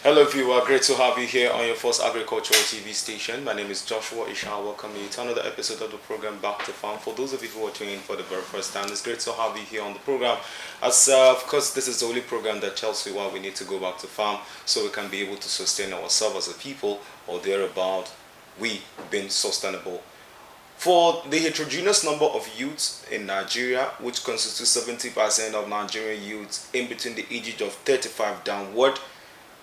Hello viewer, great to have you here on your first agricultural TV station. My name is Joshua Isha. Welcome you to another episode of the program Back to Farm. For those of you who are tuning in for the very first time, it's great to have you here on the program. As of course, this is the only program that tells you why we need to go back to farm so we can be able to sustain ourselves as a people or thereabout. We being sustainable. For the heterogeneous number of youths in Nigeria, which constitutes 70% of Nigerian youths in between the ages of 35 downward,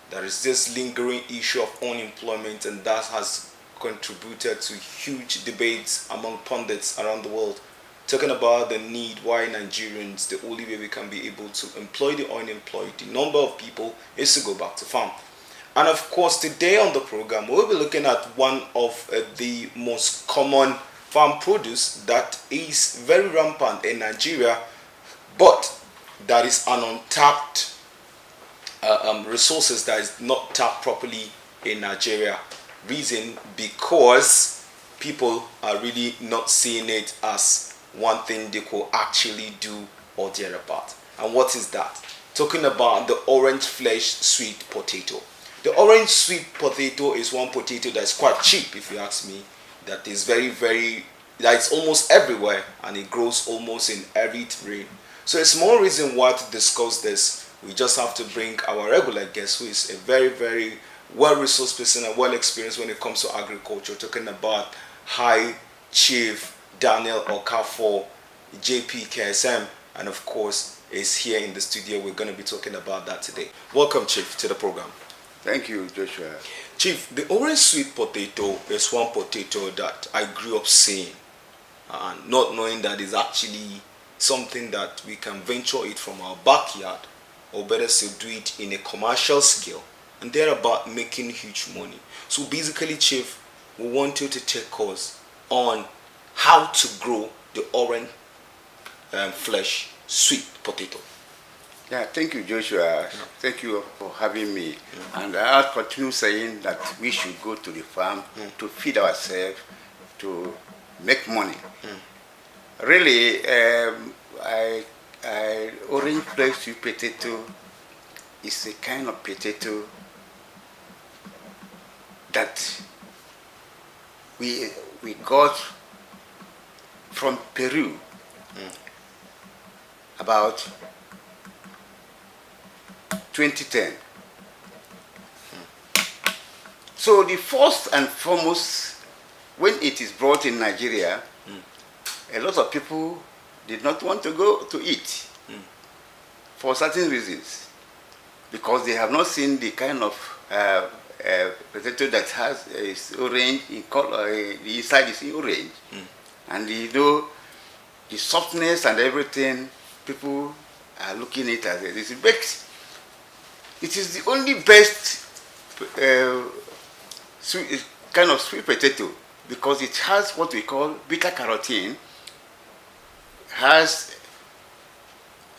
there is this lingering issue of unemployment, and that has contributed to huge debates among pundits around the world, talking about the need why Nigerians, the only way we can be able to employ the unemployed, the number of people, is to go back to farm. And of course, today on the program, we'll be looking at one of the most common farm produce that is very rampant in Nigeria, but that is an untapped resources that is not tapped properly in Nigeria. Reason because people are really not seeing it as one thing they could actually do or thereabout. And what is that? Talking about the orange flesh sweet potato. The orange sweet potato is one potato that's quite cheap, if you ask me. That is that's almost everywhere, and it grows almost in every terrain. So it's more reason why to discuss this. We just have to bring our regular guest, who is a very well-resourced person and well-experienced when it comes to agriculture, talking about High Chief Daniel Okafor, JP KSM, and of course is here in the studio. We're going to be talking about that today. Welcome, Chief, to the program. Thank you, Joshua. Chief, the orange sweet potato is one potato that I grew up seeing, and not knowing that is actually something that we can venture it from our backyard, or better still do it in a commercial scale, and thereabout making huge money. So basically, Chief, we want you to take us on how to grow the orange flesh sweet potato. Yeah, thank you, Joshua. Thank you for having me. And I'll continue saying that we should go to the farm to feed ourselves, to make money. Really, orange flesh sweet potato is a kind of potato that we got from Peru about 2010. So the first and foremost, when it is brought in Nigeria, a lot of people did not want to go to eat for certain reasons, because they have not seen the kind of potato that has is orange in color. The inside is orange, and the softness and everything. People are looking at it as this, but it is the only best kind of sweet potato, because it has what we call beta carotene, has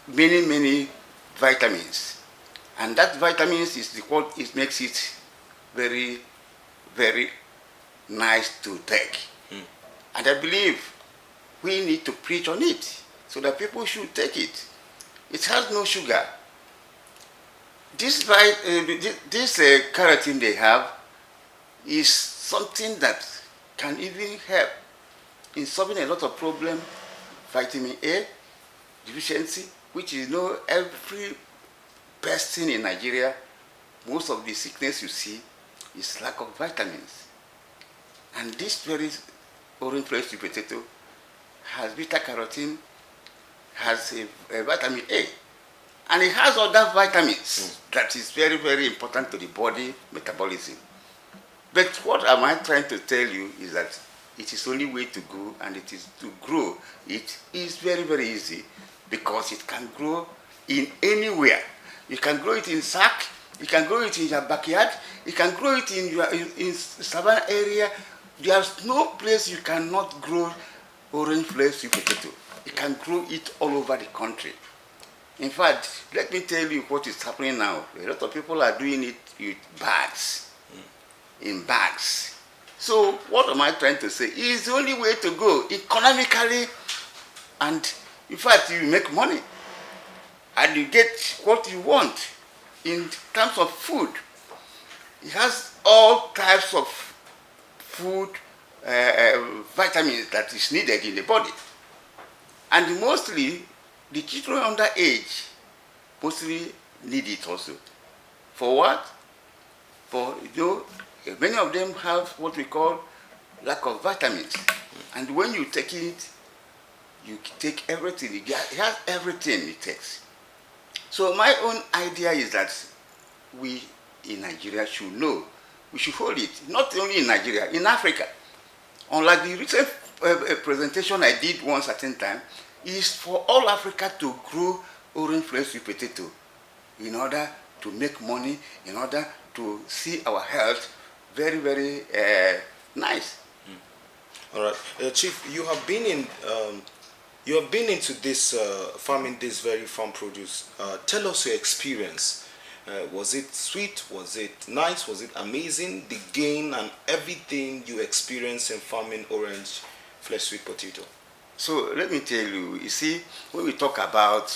many vitamins, and that vitamins is what it makes it very nice to take. And I believe we need to preach on it so that people should take it. It has no sugar. This carotene they have is something that can even help in solving a lot of problems. Vitamin A deficiency, which is every person in Nigeria, most of the sickness you see is lack of vitamins. And this very orange flesh sweet potato has beta carotene, has a vitamin A, and it has other vitamins that is very important to the body metabolism. But what am I trying to tell you is that it is only way to go, and it is to grow. It is very easy, because it can grow in anywhere. You can grow it in sack, you can grow it in your backyard, you can grow it in savannah area. There's no place you cannot grow orange flesh sweet potato. You can grow it all over the country. In fact, let me tell you what is happening now. A lot of people are doing it with bags, in bags. So what am I trying to say? It's the only way to go economically, and in fact you make money and you get what you want in terms of food. It has all types of food, vitamins that is needed in the body. And mostly, the children under age mostly need it also. For what? For, many of them have what we call lack of vitamins. And when you take it, you take everything. It has everything it takes. So my own idea is that we in Nigeria should know, we should hold it, not only in Nigeria, in Africa. Unlike the recent presentation I did one certain time, is for all Africa to grow orange flakes with potato in order to make money, in order to see our health very, very nice. All right, Chief, you have been into this farming this very farm produce. Tell us your experience. Was it sweet? Was it nice? Was it amazing? The gain and everything you experienced in farming orange flesh sweet potato. So let me tell you, you see, when we talk about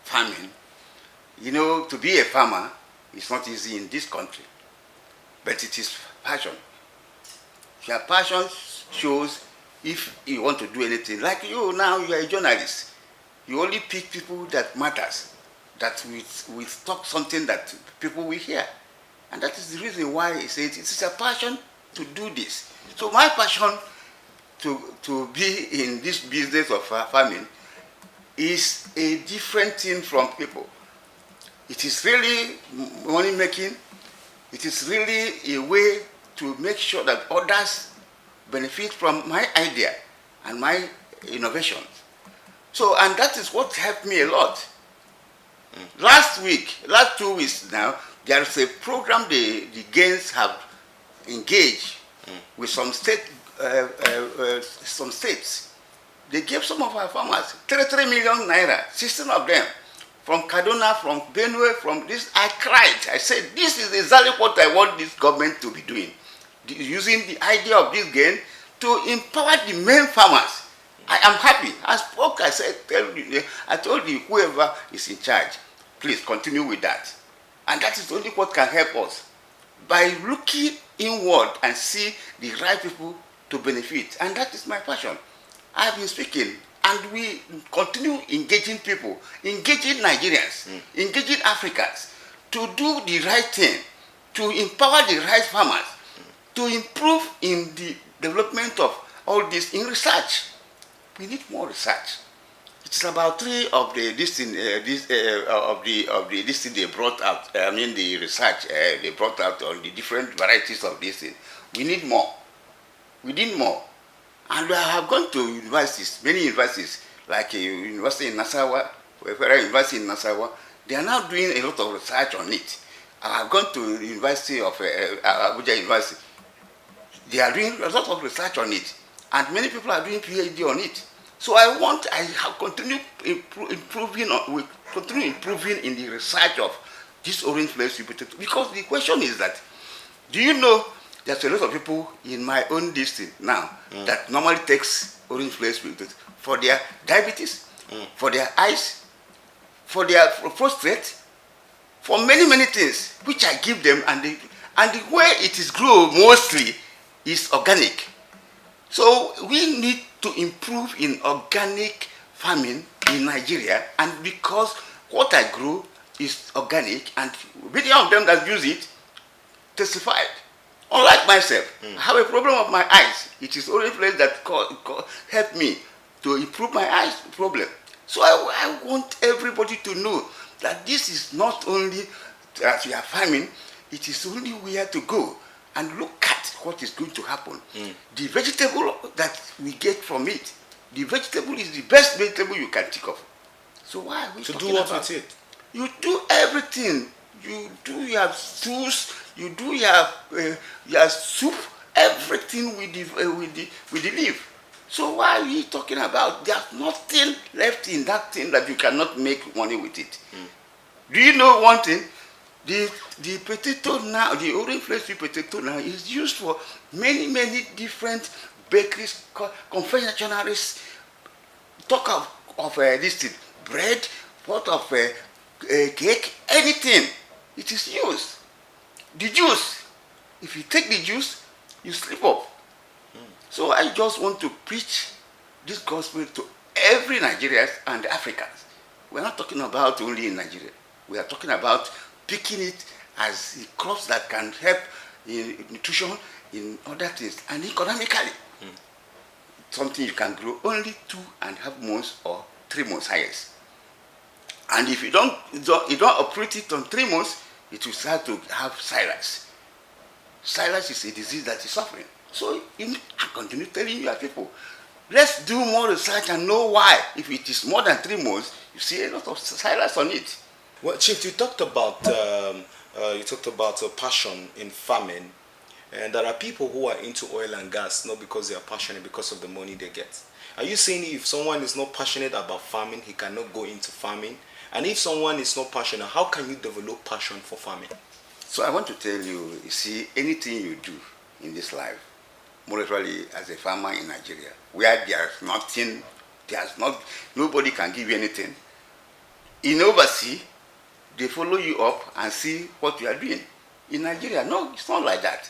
farming, to be a farmer is not easy in this country, but it is passion. Your passion shows if you want to do anything. Like you now, you are a journalist. You only pick people that matters, that will talk something that people will hear. And that is the reason why I say it is a passion to do this. So my passion to be in this business of farming is a different thing from people. It is really money making. It is really a way to make sure that others benefit from my idea and my innovations. So, and that is what helped me a lot. Last 2 weeks now, there is a program the Gains have engaged with some states. They gave some of our farmers 33 million naira, 16 of them, from Kaduna, from Benue, from this. I cried. I said, this is exactly what I want this government to be doing. Using the idea of this gain to empower the main farmers. I am happy. I told you, whoever is in charge, please continue with that. And that is only what can help us. By looking inward and see the right people to benefit. And that is my passion. I have been speaking, and we continue engaging people, engaging Nigerians, engaging Africans to do the right thing, to empower the right farmers, to improve in the development of all this in research. We need more research. It's about 3 of the this thing they brought out. The research they brought out on the different varieties of this thing. We need more. We need more. And I have gone to universities, many universities, like a university in Nassau, Federal University in Nassau. They are now doing a lot of research on it. I have gone to the University of Abuja University. They are doing a lot of research on it, and many people are doing PhD on it. So I have continued improving in the research of this orange flesh potato. Because the question is that, do you know there's a lot of people in my own district now that normally takes orange flesh potato for their diabetes, for their eyes, for their prostate, for many, many things, which I give them, and the way it is grown mostly is organic. So we need to improve in organic farming in Nigeria, and because what I grow is organic, and many of them that use it testified. Unlike myself, I have a problem of my eyes. It is only place that helped me to improve my eyes problem. So I want everybody to know that this is not only that we are farming, it is only where to go and look at what is going to happen. The vegetable that we get from it, the vegetable is the best vegetable you can think of. So why are we talking about? To do what with it? You do everything. You do your stews, you do your soup, everything with the leaf. So why are we talking about? There's nothing left in that thing that you cannot make money with it. Do you know one thing? The potato now, the orange flesh potato now is used for many, many different bakeries, confectionaries. Talk of this thing, bread, pot of cake, anything. It is juice. The juice, if you take the juice, you slip up. So I just want to preach this gospel to every Nigerian and Africans. We're not talking about only in Nigeria. We are talking about picking it as the crops that can help in nutrition, in other things, and economically. Something you can grow only 2.5 months or 3 months highest. And if you don't operate it on 3 months, it will start to have silence. Silence is a disease that is suffering. So you need to continue telling your people, let's do more research and know why. If it is more than 3 months, you see a lot of silence on it. Well, Chief, you talked about passion in farming, and there are people who are into oil and gas not because they are passionate, because of the money they get. Are you saying if someone is not passionate about farming, he cannot go into farming? And if someone is not passionate, how can you develop passion for farming? So I want to tell you, you see, anything you do in this life, morally as a farmer in Nigeria, where there's nothing, nobody can give you anything. In overseas, they follow you up and see what you are doing. In Nigeria, no, it's not like that.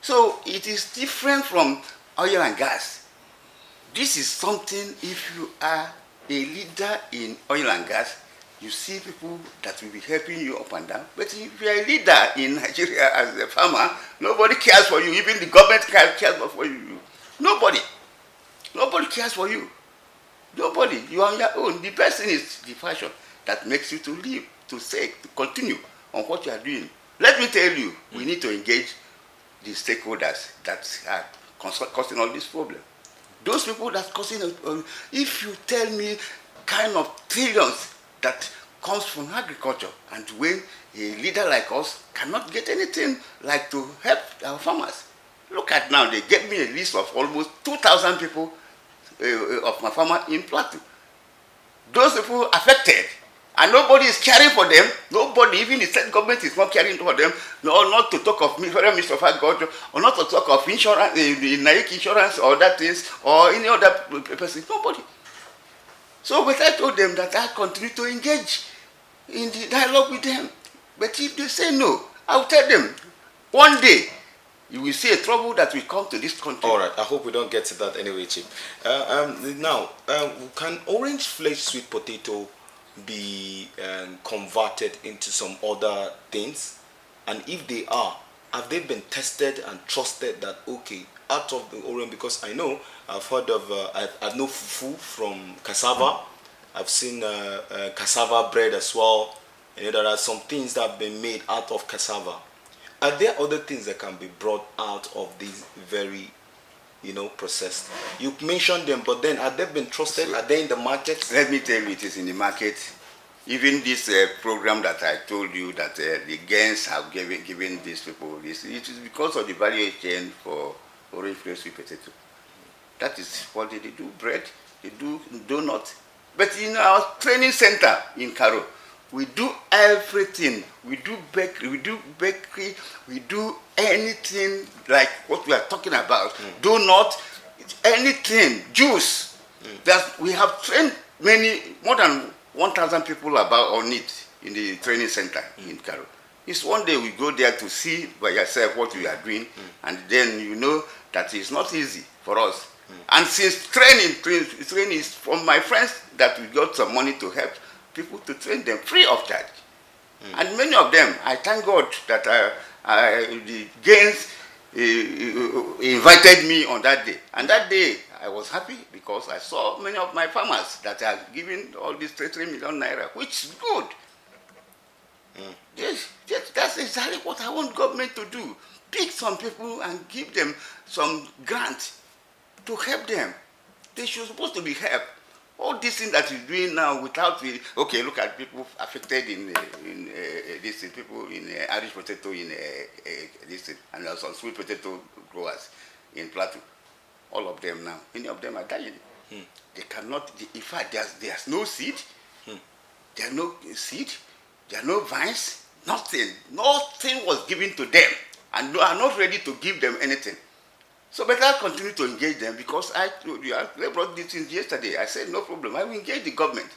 So it is different from oil and gas. This is something, if you are a leader in oil and gas, you see people that will be helping you up and down. But if you are a leader in Nigeria as a farmer, nobody cares for you. Even the government cares for you. Nobody cares for you. Nobody. You are on your own. The person is the passion that makes you to live, to say, to continue on what you are doing. Let me tell you, we need to engage the stakeholders that are causing all this problem. Those people that causing, if you tell me kind of trillions that comes from agriculture, and when a leader like us cannot get anything like to help our farmers. Look at now, they gave me a list of almost 2,000 people of my farmer in Plateau. Those people affected, and nobody is caring for them. Nobody, even the state government is not caring for them. No, not to talk of Federal Minister of Agriculture, or not to talk of insurance, the NAIC insurance, or that is, or any other person. Nobody. So, but I told them that I continue to engage in the dialogue with them. But if they say no, I'll tell them, one day, you will see a trouble that will come to this country. All right, I hope we don't get to that anyway, Chief. Now, can orange flesh sweet potato be converted into some other things? And if they are, have they been tested and trusted that, okay, out of the orange, because I know, I've heard of, I know fufu from cassava. I've seen cassava bread as well. And there are some things that have been made out of cassava. Are there other things that can be brought out of these very, processed? You mentioned them, but then have they been trusted? Are they in the market? Let me tell you, it is in the market. Even this program that I told you that the Gens have given these people this, it is because of the value chain for orange flesh sweet potato. That is what they do, bread, they do donut. But in our training center in Karo, we do everything. We do bakery, we do anything like what we are talking about. Donut, anything, juice. That we have trained more than 1,000 people about on it in the training center in Karo. It's one day we go there to see by yourself what we are doing, and then you know that it's not easy for us. And since training is from my friends that we got some money to help people to train them free of charge. And many of them, I thank God that the Gens invited me on that day. And that day, I was happy because I saw many of my farmers that are giving all these 3 million naira, which is good. Yes, that's exactly what I want government to do. Pick some people and give them some grant to help them. They should supposed to be helped. All these things that you're doing now without the, okay, look at people affected in this, people in Irish potato in this, and some sweet potato growers in Plateau. All of them now, many of them are dying. They cannot, in fact, there's no seed, there are no seed, there are no vines, nothing was given to them, and they are not ready to give them anything. So better continue to engage them, because they brought this in yesterday. I said, no problem, I will engage the government.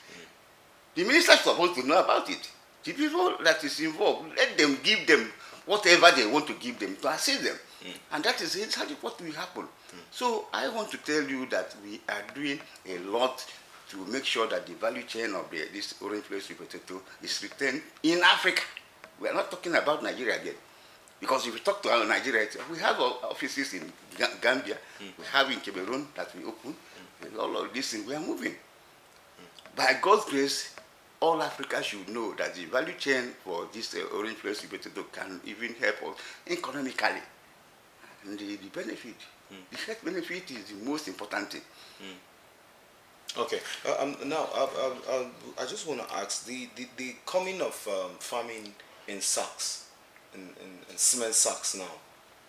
The minister is supposed to know about it. The people that is involved, let them give them whatever they want to give them to assist them. And that is exactly what will happen. So I want to tell you that we are doing a lot to make sure that the value chain of this orange flavored sweet potato is retained in Africa. We are not talking about Nigeria again. Because if we talk to our Nigeria, we have offices in Gambia, we have in Cameroon that we open, and all of these things, we are moving. By God's grace, all Africa should know that the value chain for this orange flavored sweet potato can even help us economically. And the benefit, the health benefit is the most important thing. Okay. Now, I just want to ask the coming of farming in sacks, in cement sacks now.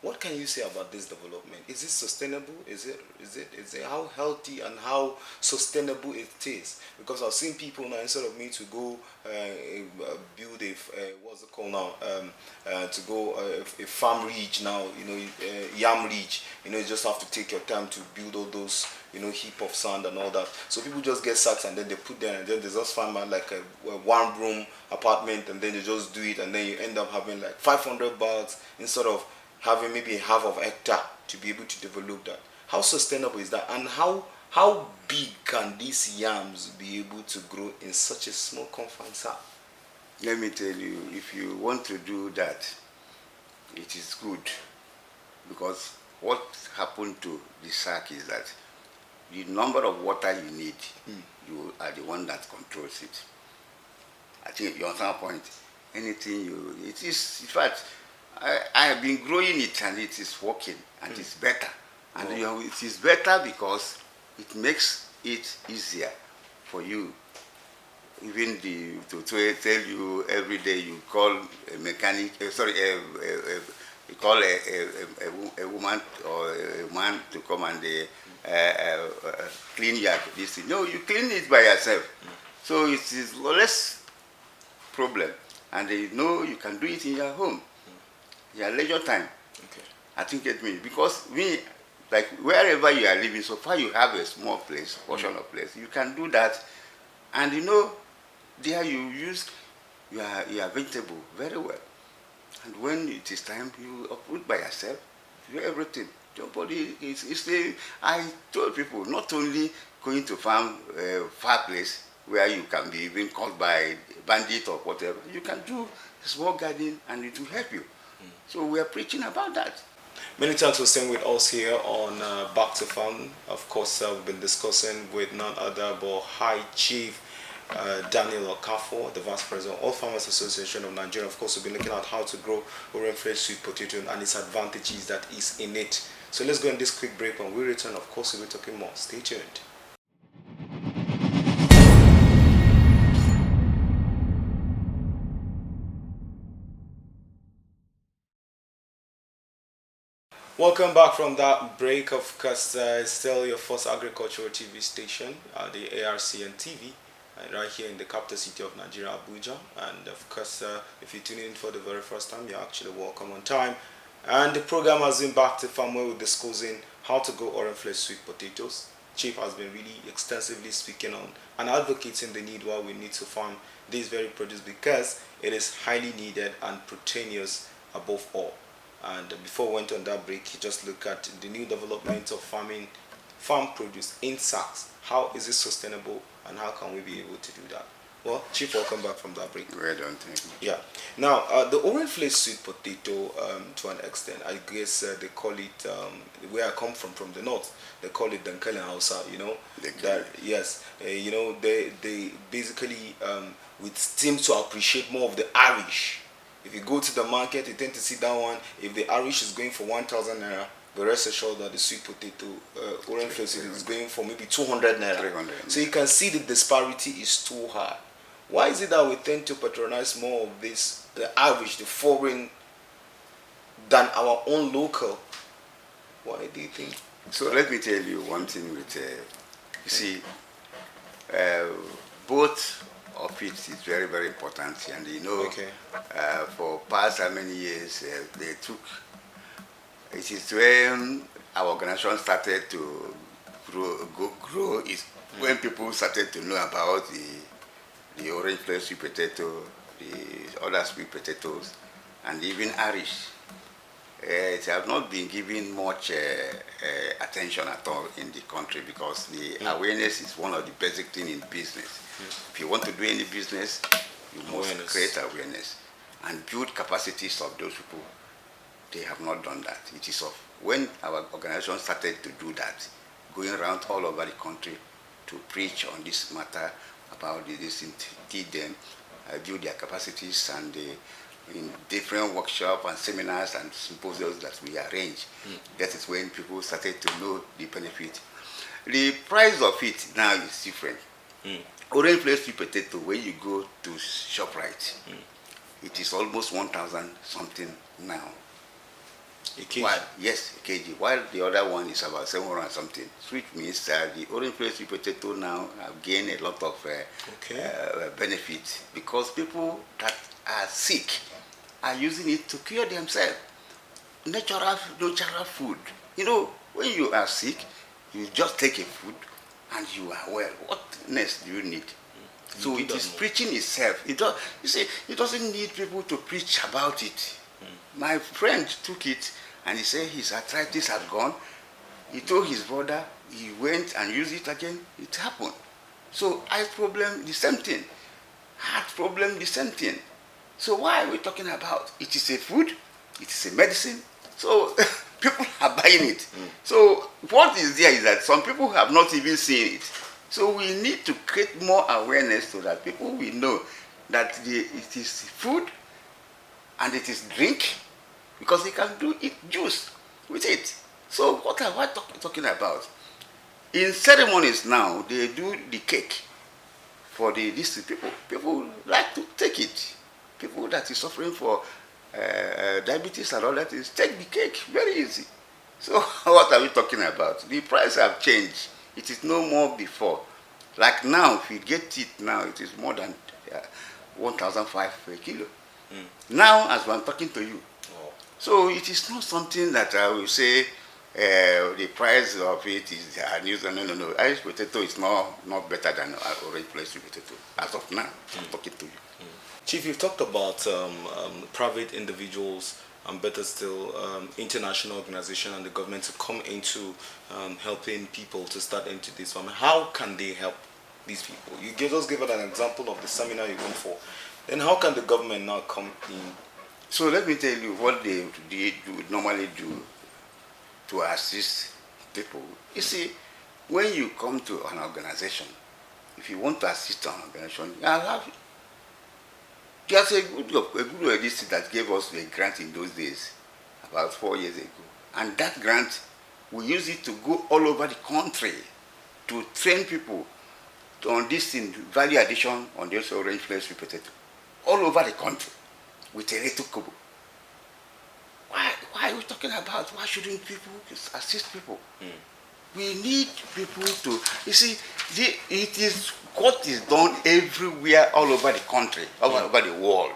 What can you say about this development? Is it sustainable? Is it how healthy and how sustainable it is? Because I've seen people now, instead of me to go build a what's it called now, to go a farm ridge now, yam ridge, you just have to take your time to build all those heap of sand and all that. So people just get sacks and then they put them, and then they just find like a one room apartment, and then they just do it, and then you end up having like 500 bags instead of having maybe half of a hectare to be able to develop that. How sustainable is that, and how big can these yams be able to grow in such a small confined sack? Let me tell you, if you want to do that, it is good, because what happened to the sack is that the number of water you need, you are the one that controls it. I think you understand my point. Anything it is, in fact, I have been growing it and it is working and it's better. And it is better because it makes it easier for you. Even to tell you every day you call a mechanic, you call a woman or a man to come and clean your this thing. No, you clean it by yourself. So it is less problem, and they know you can do it in your home. Your leisure time. Okay. I think it means, because like wherever you are living, so far you have a small place, portion of place, you can do that, and there you use your vegetable very well. And when it is time, you uproot by yourself, do everything. Nobody is I told people, not only going to farm far place where you can be even caught by bandit or whatever, you can do small garden and it will help you. So we are preaching about that. Many thanks for staying with us here on Back to Farm. Of course, we've been discussing with none other but High Chief Daniel Okafor, the Vice President of All Farmers Association of Nigeria. Of course, we've been looking at how to grow orange flavored sweet potato and its advantages that is in it. So let's go on this quick break. When we return, of course, we'll be talking more. Stay tuned. Welcome back from that break. Of course, it's still your first agricultural TV station, the ARCN TV, right here in the capital city of Nigeria, Abuja. And of course, if you're tuning in for the very first time, you're actually welcome on time. And the program has been Back to Farm, where we're discussing how to grow orange flavored sweet potatoes. Chief has been really extensively speaking on and advocating the need why we need to farm this very produce, because it is highly needed and proteinous above all. And before we went on that break, just look at the new development of farm produce in sacks. How is it sustainable, and how can we be able to do that? Well, Chief, welcome back from that break. Well done, thank you. Yeah. Now, the orange flavored sweet potato, to an extent, I guess they call it, where I come from the north, they call it Dankele Hausa, That, yes, they basically would seem to appreciate more of the Irish. If you go to the market, you tend to see that one. If the Irish is going for 1,000 naira, the rest assured that the sweet potato, orange flavored is going for maybe 200 naira. 300. So you can see the disparity is too high. Why is it that we tend to patronize more of this, the Irish, the foreign, than our own local? Why do you think? So let me tell you one thing with, you see, both of it is very, very important. And okay. For past how many years, they took, it is when our organization started to grow is when people started to know about the orange flavored sweet potato, the other sweet potatoes, and even Irish. It has not been given much attention at all in the country because the awareness is one of the basic things in business. If you want to do any business, you must create awareness and build capacities of those people. They have not done that. It is of when our organization started to do that, going around all over the country to preach on this matter about this, teach them, build their capacities, and in different workshops and seminars and symposiums that we arrange. That is when people started to know the benefit. The price of it now is different. Orange flakes sweet potato, when you go to ShopRite, it is almost 1,000 something now. A kg? While, yes, a kg. While the other one is about 700 something. Which means that the orange flakes sweet potato now have gained a lot of benefit because people that are sick are using it to cure themselves. Natural food. You know, when you are sick, you just take a food and you are well. What next do you need? So it is preaching itself. You see, it doesn't need people to preach about it. My friend took it and he said his arthritis had gone. He told his brother, he went and used it again. It happened. So eye problem, the same thing. Heart problem, the same thing. So why are we talking about? It is a food, it is a medicine. So people are buying it. So what is there is that some people have not even seen it. So we need to create more awareness so that people will know that it is food and it is drink, because they can do it juice with it. So what am I talking about? In ceremonies now, they do the cake for these people. People like to take it. People that is suffering for diabetes and all that is take the cake, very easy. So what are we talking about? The price have changed. It is no more before. Like now, if you get it now, it is more than 1,500 per kilo. Now, as I'm talking to you. So it is not something that I will say the price of it is no. Irish potato is not better than orange flakes potato as of now. I'm talking to you. Chief, you've talked about private individuals and better still international organization and the government to come into helping people to start into this. How can they help these people? You just give an example of the seminar you went for. Then how can the government now come in? So let me tell you what they normally do to assist people. You see, when you come to an organization, if you want to assist an organization, there's a good edition that gave us a grant in those days, about 4 years ago. And that grant, we use it to go all over the country to train people on this value addition on this orange flakes sweet potato. All over the country with a little kobo. Why are we talking about? Why shouldn't people assist people? We need people to, you see, it is what is done everywhere, all over the country, all over the world,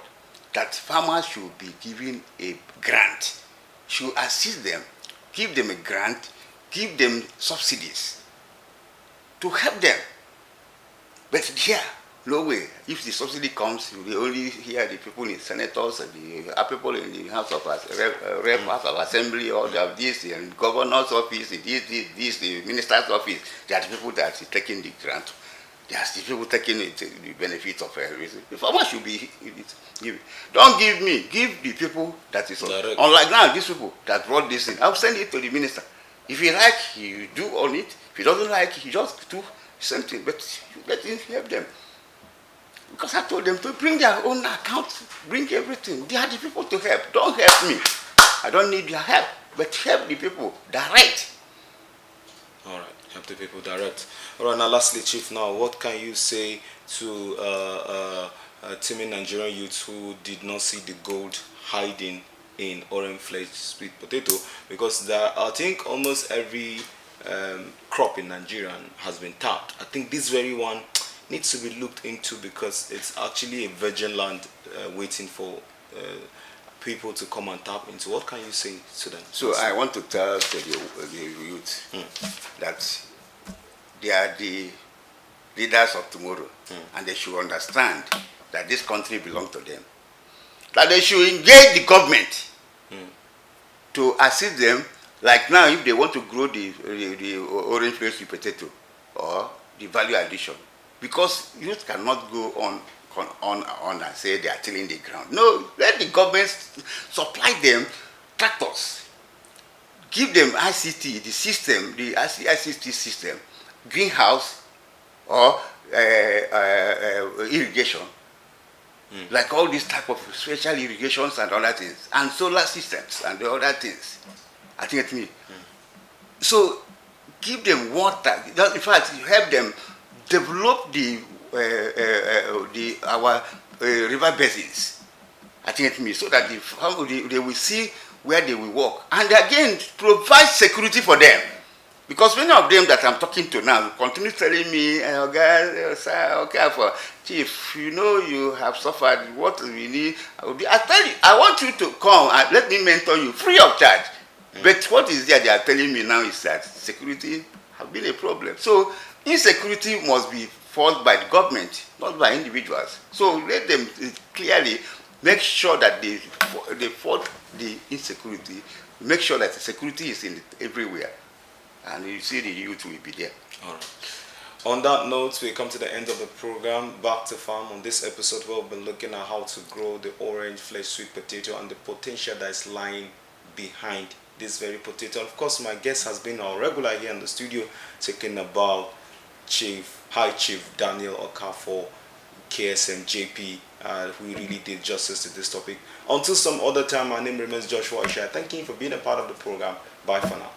that farmers should be given a grant, should assist them, give them a grant, give them subsidies to help them. But here, no way. If the subsidy comes, you will only hear the people in senators, the people in the House of House of Assembly, or this, and governor's office, this, the minister's office. They are the people that are taking the grant. They are the people taking the benefit of everything. The farmer should be give. Don't give me. Give the people that is direct. Unlike now, these people that brought this in. I'll send it to the minister. If he like, he do on it. If he doesn't like, he just do something. But you let him help them. Because I told them to bring their own account, bring everything. They are the people to help. Don't help me. I don't need your help, but help the people direct. All right, help the people direct. All right, now lastly, Chief, now what can you say to teeming Nigerian youths who did not see the gold hiding in orange flakes sweet potato? Because I think almost every crop in Nigeria has been tapped. I think this very one needs to be looked into because it's actually a virgin land waiting for people to come and tap into. What can you say to them? So I want to tell the youth that they are the leaders of tomorrow, and they should understand that this country belongs to them, that they should engage the government to assist them. Like now, if they want to grow the orange flakes sweet potato or the value addition, because youth cannot go on and say they are tilling the ground. No, let the government supply them tractors, give them ICT, the system, the ICT system, greenhouse or irrigation, like all these type of special irrigations and other things, and solar systems and the other things. I think it's me. So give them water. In fact, help them develop our river basins. I think it's me, so that they will see where they will walk, and again provide security for them. Because many of them that I'm talking to now continue telling me, okay, sir, okay, for chief, you know you have suffered, what we need. I tell you, I want you to come and let me mentor you free of charge. But what is there they are telling me now is that security has been a problem. So insecurity must be fought by the government, not by individuals. So let them clearly make sure that they fought the insecurity, make sure that the security is everywhere. And you see the youth will be there. All right. On that note, we come to the end of the program, Back to Farm. On this episode, we'll be looking at how to grow the orange flesh sweet potato and the potential that is lying behind this very potato. Of course, my guest has been our regular here in the studio, talking about High Chief Daniel Okafor, KSM JP, who really did justice to this topic. Until some other time, my name remains Joshua Ishaya. Thank you for being a part of the program. Bye for now.